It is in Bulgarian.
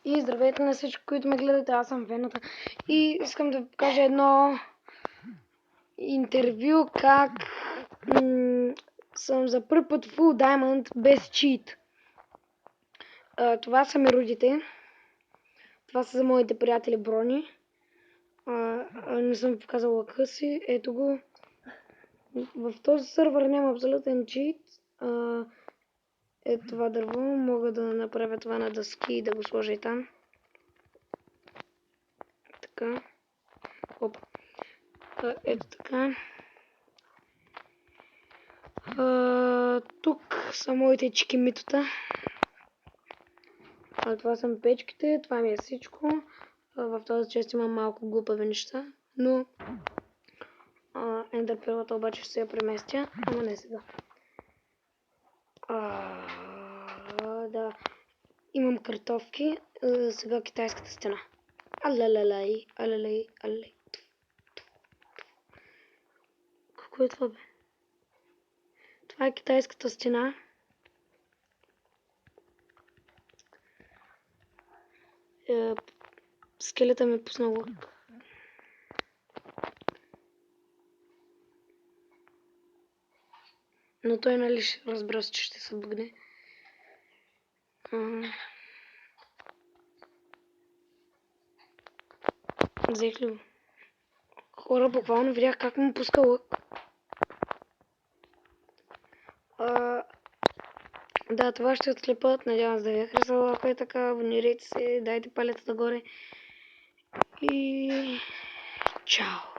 И здравейте на всички, които ме гледате, аз съм Вената. И искам да ви покажа едно интервю, как съм за първи път Full Diamond без чит. Това са ми родите. Това са за моите приятели Брони. Не съм ви показал лъка си. Ето го. В този сървър няма абсолютен чит. Ето това дърво. Мога да направя това на дъски и да го сложа и там. Така. Оп. Ето така. Тук са моите чикимитота. Това са печките. Това ми е всичко. В този част имам малко глупави неща. Но ендърперлата обаче ще се я преместя. Ама не сега. Да. Имам картофки. Сега китайската стена. Алалалай, алалай, алалай. Какво е това, бе? Това е китайската стена. Скелета ми е пуснал лък. Но той нали ще разбира, че ще се бъгне. Взех ли го? Хора, буквално видях как му пуска лък. Да, това ще отклепат. Надявам се да ви е харесало. Ако е така, абонирайте се, дайте палец нагоре. И чао!